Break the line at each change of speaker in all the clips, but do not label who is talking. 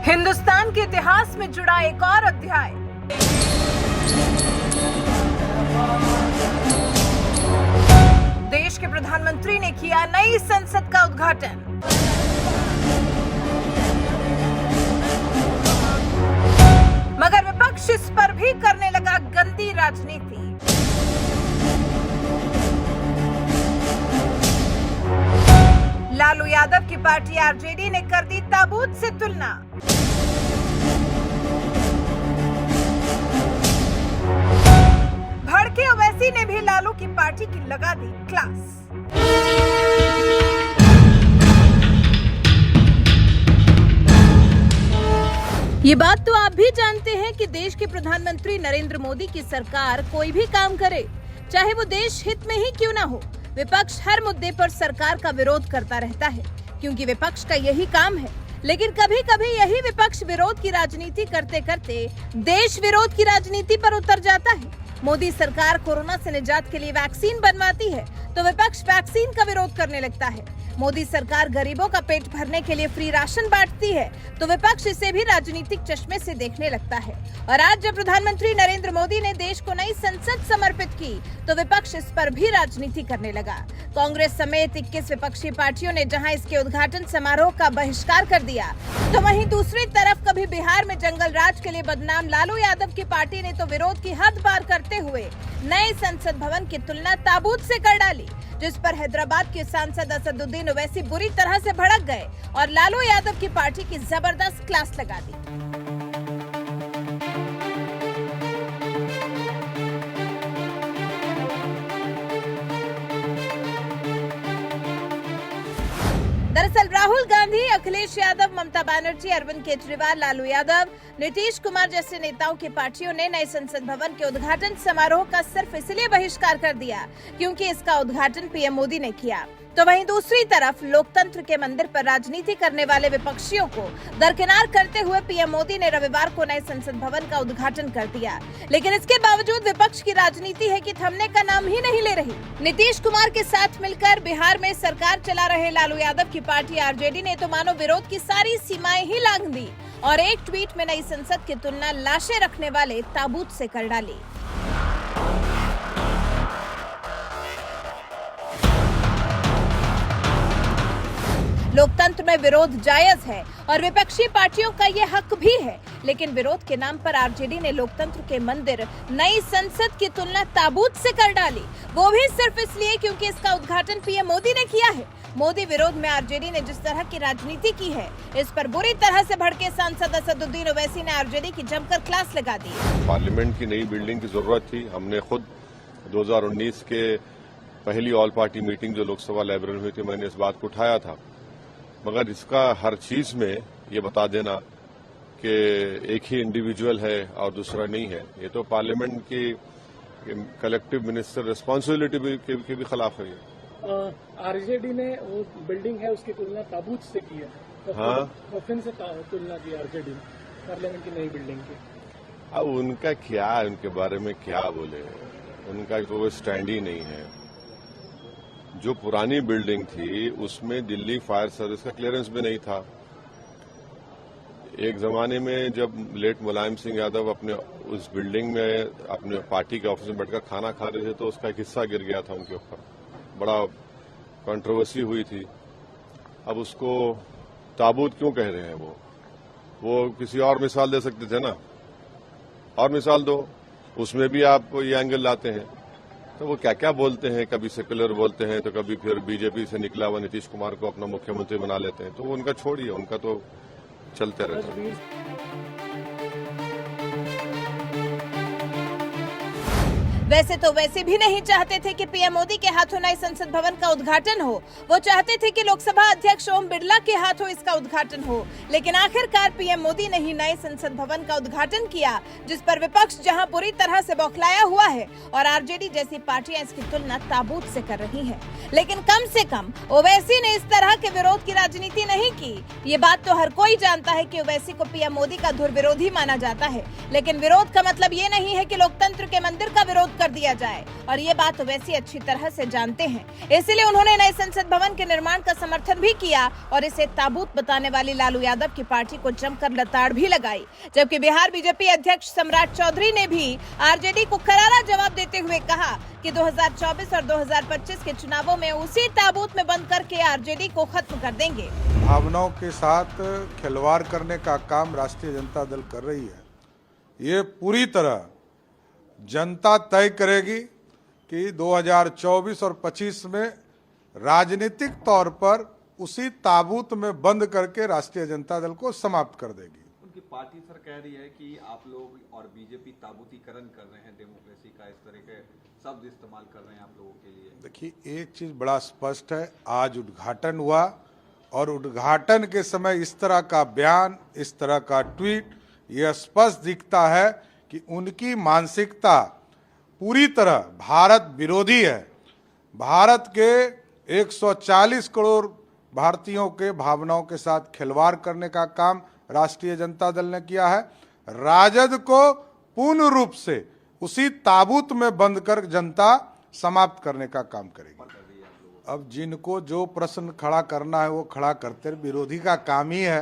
हिंदुस्तान के इतिहास में जुड़ा एक और अध्याय। देश के प्रधानमंत्री ने किया नई संसद का उद्घाटन। मगर विपक्ष इस पर भी करने लगा गंदी राजनीति। लालू यादव की पार्टी आरजेडी ने कर दी ताबूत से तुलना। भड़के ओवैसी ने भी लालू की पार्टी की लगा दी क्लास। ये बात तो आप भी जानते हैं कि देश के प्रधानमंत्री नरेंद्र मोदी की सरकार कोई भी काम करे, चाहे वो देश हित में ही क्यों ना हो, विपक्ष हर मुद्दे पर सरकार का विरोध करता रहता है, क्योंकि विपक्ष का यही काम है। लेकिन कभी कभी यही विपक्ष विरोध की राजनीति करते करते देश विरोध की राजनीति पर उतर जाता है। मोदी सरकार कोरोना से निजात के लिए वैक्सीन बनवाती है तो विपक्ष वैक्सीन का विरोध करने लगता है। मोदी सरकार गरीबों का पेट भरने के लिए फ्री राशन बांटती है तो विपक्ष इसे भी राजनीतिक चश्मे से देखने लगता है। और आज जब प्रधानमंत्री नरेंद्र मोदी ने देश को नई संसद समर्पित की तो विपक्ष इस पर भी राजनीति करने लगा। कांग्रेस समेत 21 विपक्षी पार्टियों ने जहां इसके उद्घाटन समारोह का बहिष्कार कर दिया, तो वहीं दूसरी तरफ कभी बिहार में जंगल राज के लिए बदनाम लालू यादव की पार्टी ने तो विरोध की हद पार करते हुए नए संसद भवन की तुलना ताबूत से कर डाली, जिस पर हैदराबाद के सांसद असदुद्दीन ओवैसी बुरी तरह से भड़क गए और लालू यादव की पार्टी की जबरदस्त क्लास लगा दी। दरअसल राहुल गांधी, अखिलेश यादव, ममता बनर्जी, अरविंद केजरीवाल, लालू यादव, नीतीश कुमार जैसे नेताओं की पार्टियों ने नए संसद भवन के उद्घाटन समारोह का सिर्फ इसलिए बहिष्कार कर दिया क्योंकि इसका उद्घाटन पीएम मोदी ने किया। तो वहीं दूसरी तरफ लोकतंत्र के मंदिर पर राजनीति करने वाले विपक्षियों को दरकिनार करते हुए पीएम मोदी ने रविवार को नए संसद भवन का उद्घाटन कर दिया। लेकिन इसके बावजूद विपक्ष की राजनीति है कि थमने का नाम ही नहीं ले रही। नीतीश कुमार के साथ मिलकर बिहार में सरकार चला रहे लालू यादव की पार्टी आरजेडी ने तो मानो विरोध की सारी सीमाएं ही लांघ दी और एक ट्वीट में नई संसद की तुलना लाशें रखने वाले ताबूत से कर डाली। लोकतंत्र में विरोध जायज है और विपक्षी पार्टियों का ये हक भी है, लेकिन विरोध के नाम पर आरजेडी ने लोकतंत्र के मंदिर नई संसद की तुलना ताबूत से कर डाली, वो भी सिर्फ इसलिए क्योंकि इसका उद्घाटन पीएम मोदी ने किया है। मोदी विरोध में आरजेडी ने जिस तरह की राजनीति की है, इस पर बुरी तरह से भड़के सांसद असदुद्दीन ओवैसी ने आरजेडी की जमकर क्लास लगा दी।
पार्लियामेंट की नई बिल्डिंग की जरूरत थी। हमने खुद 2019 के पहली ऑल पार्टी मीटिंग जो लोकसभा लाइब्रेरी में हुई थी, मैंने इस बात को उठाया था। मगर इसका हर चीज में ये बता देना कि एक ही इंडिविजुअल है और दूसरा नहीं है, ये तो पार्लियामेंट की कलेक्टिव मिनिस्टर रिस्पांसिबिलिटी के भी खिलाफ है।
आरजेडी ने वो बिल्डिंग है उसकी तुलना ताबूत से की है, तो
हाँ,
फिर से तुलना की आरजेडी ने पार्लियामेंट की नई बिल्डिंग की।
अब उनका क्या, उनके बारे में क्या बोले, उनका कोई स्टैंड ही नहीं है। जो पुरानी बिल्डिंग थी उसमें दिल्ली फायर सर्विस का क्लियरेंस भी नहीं था। एक जमाने में जब लेट मुलायम सिंह यादव अपने उस बिल्डिंग में अपने पार्टी के ऑफिस में बैठकर खाना खा रहे थे तो उसका एक हिस्सा गिर गया था उनके ऊपर, बड़ा कंट्रोवर्सी हुई थी। अब उसको ताबूत क्यों कह रहे हैं? वो किसी और मिसाल दे सकते थे ना, और मिसाल दो, उसमें भी आप ये एंगल लाते हैं। तो वो क्या क्या बोलते हैं, कभी सेक्युलर बोलते हैं तो कभी फिर बीजेपी से निकला हुआ नीतीश कुमार को अपना मुख्यमंत्री बना लेते हैं। तो वो उनका छोड़िए, उनका तो चलते रहता है।
वैसे तो वैसे भी नहीं चाहते थे कि पीएम मोदी के हाथों नए संसद भवन का उद्घाटन हो, वो चाहते थे कि लोकसभा अध्यक्ष ओम बिरला के हाथों इसका उद्घाटन हो। लेकिन आखिरकार पीएम मोदी ने ही नए संसद भवन का उद्घाटन किया, जिस पर विपक्ष जहां पूरी तरह से बौखलाया हुआ है और आरजेडी जैसी पार्टियां इसकी तुलना ताबूत से कर रही हैं। लेकिन कम से कम ओवैसी ने इस तरह के विरोध की राजनीति नहीं की। ये बात तो हर कोई जानता है कि ओवैसी को पीएम मोदी का धुर विरोधी माना जाता है, लेकिन विरोध का मतलब ये नहीं है कि लोकतंत्र के मंदिर का विरोध कर दिया जाए, और ये बात ओवैसी अच्छी तरह से जानते हैं। इसलिए उन्होंने नए संसद भवन के निर्माण का समर्थन भी किया और इसे ताबूत बताने वाली लालू यादव की पार्टी को जमकर लताड़ भी लगाई। जबकि बिहार बीजेपी अध्यक्ष सम्राट चौधरी ने भी आरजेडी को करारा जवाब देते हुए कहा कि 2024 और 2025 के चुनावों में उसी ताबूत में बंद करके आरजेडी को खत्म कर देंगे।
भावनाओं के साथ खिलवाड़ करने का काम राष्ट्रीय जनता दल कर रही है। ये पूरी तरह जनता तय करेगी कि 2024 और 25 में राजनीतिक तौर पर उसी ताबूत में बंद करके राष्ट्रीय जनता दल को समाप्त कर देगी।
उनकी पार्टी सर कह रही है कि आप लोग और बीजेपी ताबूतीकरण कर रहे हैं, डेमोक्रेसी का इस तरह के शब्द इस्तेमाल कर रहे हैं आप लोगों के लिए।
देखिए, एक चीज बड़ा स्पष्ट है, आज उद्घाटन हुआ और उद्घाटन के समय इस तरह का बयान, इस तरह का ट्वीट, ये स्पष्ट दिखता है कि उनकी मानसिकता पूरी तरह भारत विरोधी है। भारत के 140 करोड़ भारतीयों के भावनाओं के साथ खिलवाड़ करने का काम राष्ट्रीय जनता दल ने किया है। राजद को पूर्ण रूप से उसी ताबूत में बंद कर जनता समाप्त करने का काम करेगी। अब जिनको जो प्रश्न खड़ा करना है वो खड़ा करते, विरोधी का काम ही है,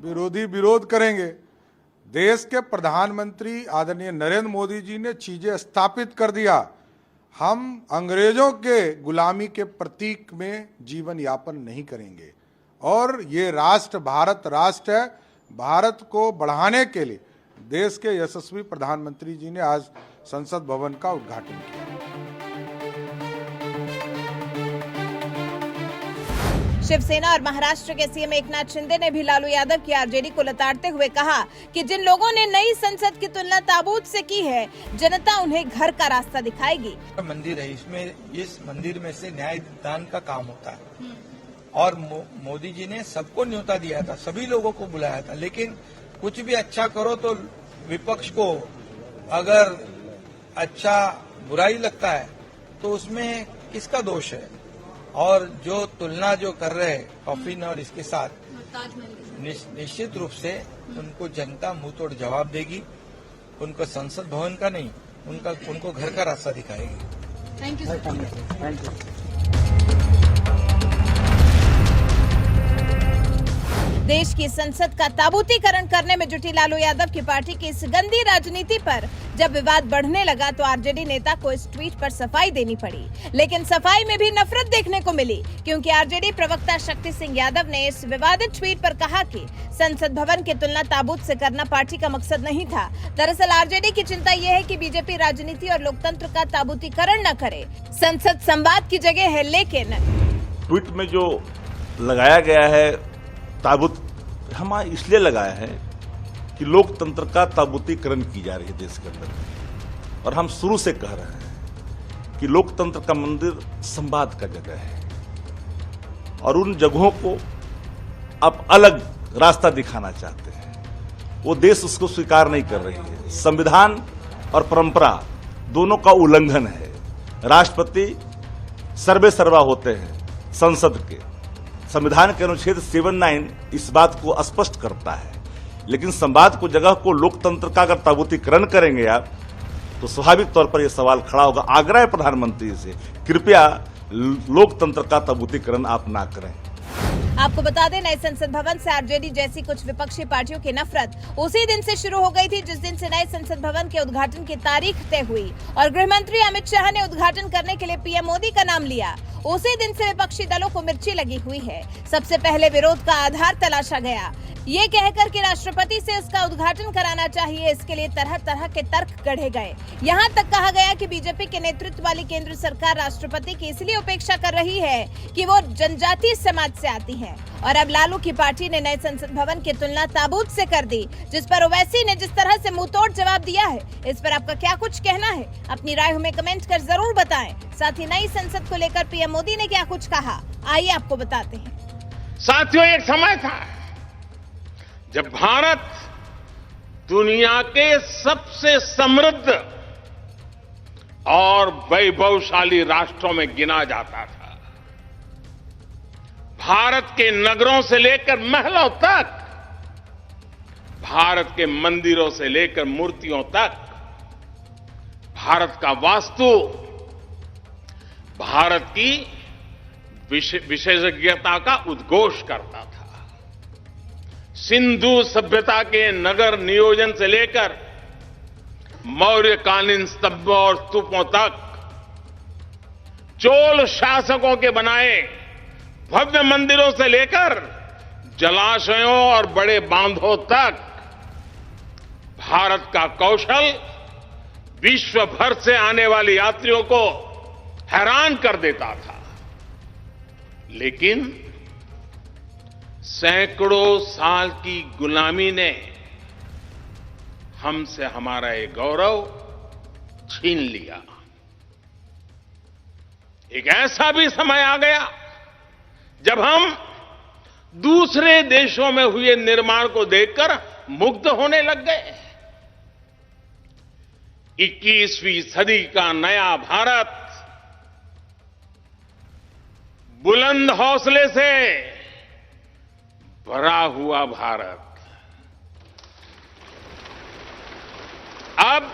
विरोधी विरोध करेंगे। देश के प्रधानमंत्री आदरणीय नरेंद्र मोदी जी ने चीजें स्थापित कर दिया। हम अंग्रेजों के गुलामी के प्रतीक में जीवन यापन नहीं करेंगे और ये राष्ट्र भारत राष्ट्र है। भारत को बढ़ाने के लिए देश के यशस्वी प्रधानमंत्री जी ने आज संसद भवन का उद्घाटन किया।
शिवसेना और महाराष्ट्र के सीएम एकनाथ शिंदे ने भी लालू यादव की आरजेडी को लताड़ते हुए कहा कि जिन लोगों ने नई संसद की तुलना ताबूत से की है, जनता उन्हें घर का रास्ता दिखाएगी।
मंदिर है, इसमें इस मंदिर में से न्याय दान का काम होता है और मोदी जी ने सबको न्योता दिया था, सभी लोगों को बुलाया था। लेकिन कुछ भी अच्छा करो तो विपक्ष को अगर अच्छा बुराई लगता है तो उसमें किसका दोष है? और जो तुलना जो कर रहे हैं कॉफिन और इसके साथ, निश्चित रूप से उनको जनता मुंह तोड़ जवाब देगी। उनको संसद भवन का नहीं, उनको घर का रास्ता दिखाएगी।
Thank you sir. देश की संसद का ताबूतीकरण करने में जुटी लालू यादव की पार्टी की इस गंदी राजनीति पर जब विवाद बढ़ने लगा तो आरजेडी नेता को इस ट्वीट पर सफाई देनी पड़ी। लेकिन सफाई में भी नफरत देखने को मिली, क्योंकि आरजेडी प्रवक्ता शक्ति सिंह यादव ने इस विवादित ट्वीट पर कहा कि संसद भवन की तुलना ताबूत से करना पार्टी का मकसद नहीं था। दरअसल आरजेडी की चिंता ये है कि बीजेपी राजनीति और लोकतंत्र का ताबूतीकरण न करे, संसद संवाद की जगह है। लेकिन
ट्वीट में जो लगाया गया है ताबूत, हम इसलिए लगाया है कि लोकतंत्र का ताबूतीकरण की जा रही है देश के अंदर। और हम शुरू से कह रहे हैं कि लोकतंत्र का मंदिर संवाद का जगह है और उन जगहों को आप अलग रास्ता दिखाना चाहते हैं, वो देश उसको स्वीकार नहीं कर रही है। संविधान और परंपरा दोनों का उल्लंघन है। राष्ट्रपति सर्वे सर्वा होते हैं संसद के। संविधान के अनुच्छेद 79 इस बात को स्पष्ट करता है। लेकिन संवाद को जगह को लोकतंत्र का अगर ताबूतीकरण करेंगे आप, तो स्वाभाविक तौर पर यह सवाल खड़ा होगा। आग्रह है प्रधानमंत्री से, कृपया लोकतंत्र का ताबूतीकरण आप ना करें।
आपको बता दें, नए संसद भवन से आरजेडी जैसी कुछ विपक्षी पार्टियों की नफरत उसी दिन से शुरू हो गई थी जिस दिन से नए संसद भवन के उद्घाटन की तारीख तय हुई और गृह मंत्री अमित शाह ने उद्घाटन करने के लिए पीएम मोदी का नाम लिया। उसी दिन से विपक्षी दलों को मिर्ची लगी हुई है। सबसे पहले विरोध का आधार तलाशा गया, ये कहकर कि राष्ट्रपति से उसका उद्घाटन कराना चाहिए। इसके लिए तरह तरह के तर्क गढ़े गए। यहाँ तक कहा गया कि बीजेपी के नेतृत्व वाली केंद्र सरकार राष्ट्रपति की इसलिए उपेक्षा कर रही है कि वो जनजातीय समाज से आती है। और अब लालू की पार्टी ने नए संसद भवन की तुलना ताबूत से कर दी, जिस पर ओवैसी ने जिस तरह से मुंहतोड़ जवाब दिया है। इस पर आपका क्या कुछ कहना है? अपनी राय हमें कमेंट कर जरूर बताएं। साथ ही नई संसद को लेकर पीएम मोदी ने क्या कुछ कहा, आइए आपको बताते हैं।
साथियों, एक समय था जब भारत दुनिया के सबसे समृद्ध और वैभवशाली राष्ट्रों में गिना जाता था। भारत के नगरों से लेकर महलों तक, भारत के मंदिरों से लेकर मूर्तियों तक, भारत का वास्तु, भारत की विशेषज्ञता का उद्घोष करता था। सिंधु सभ्यता के नगर नियोजन से लेकर मौर्यकालीन स्तंभों और स्तूपों तक, चोल शासकों के बनाए भव्य मंदिरों से लेकर जलाशयों और बड़े बांधों तक भारत का कौशल विश्व भर से आने वाले यात्रियों को हैरान कर देता था। लेकिन सैकड़ों साल की गुलामी ने हमसे हमारा ये गौरव छीन लिया। एक ऐसा भी समय आ गया जब हम दूसरे देशों में हुए निर्माण को देखकर मुग्ध होने लग गए। 21वीं सदी का नया भारत, बुलंद हौसले से भरा हुआ भारत, अब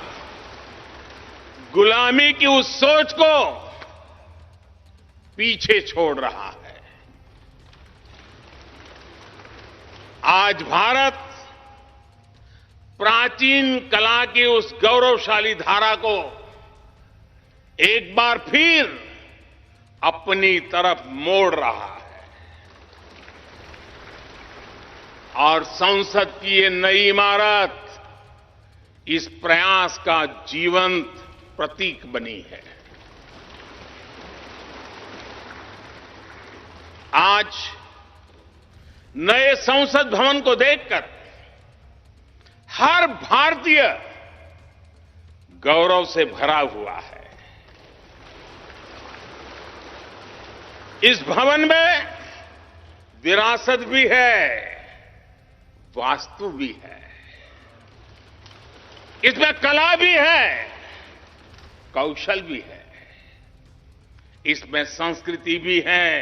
गुलामी की उस सोच को पीछे छोड़ रहा है। आज भारत प्राचीन कला की उस गौरवशाली धारा को एक बार फिर अपनी तरफ मोड़ रहा है और संसद की ये नई इमारत इस प्रयास का जीवंत प्रतीक बनी है। आज नए संसद भवन को देखकर हर भारतीय गौरव से भरा हुआ है। इस भवन में विरासत भी है, वास्तु भी है, इसमें कला भी है, कौशल भी है, इसमें संस्कृति भी है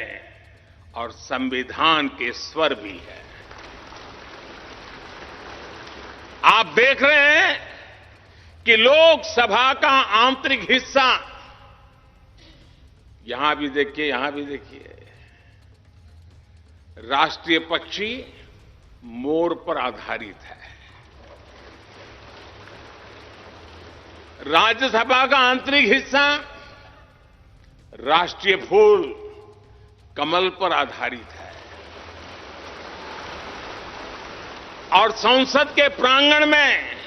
और संविधान के स्वर भी है। आप देख रहे हैं कि लोकसभा का आंतरिक हिस्सा, यहां भी देखिए, यहां भी देखिए, राष्ट्रीय पक्षी मोर पर आधारित है। राज्यसभा का आंतरिक हिस्सा राष्ट्रीय फूल कमल पर आधारित है और संसद के प्रांगण में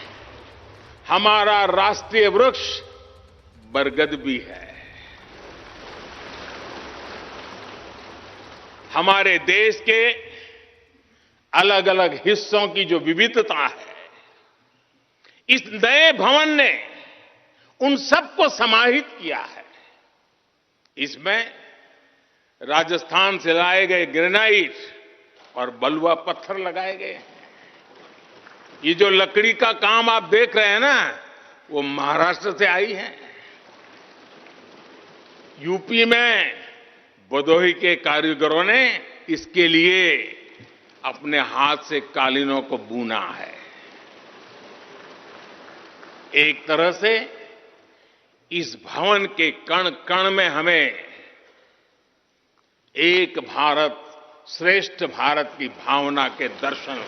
हमारा राष्ट्रीय वृक्ष बरगद भी है। हमारे देश के अलग अलग हिस्सों की जो विविधता है, इस नए भवन ने उन सबको समाहित किया है। इसमें राजस्थान से लाए गए ग्रेनाइट और बलुआ पत्थर लगाए गए हैं। ये जो लकड़ी का काम आप देख रहे हैं ना, वो महाराष्ट्र से आई है। यूपी में भदोही के कारीगरों ने इसके लिए अपने हाथ से कालीनों को बुना है। एक तरह से इस भवन के कण कण में हमें एक भारत श्रेष्ठ भारत की भावना के दर्शन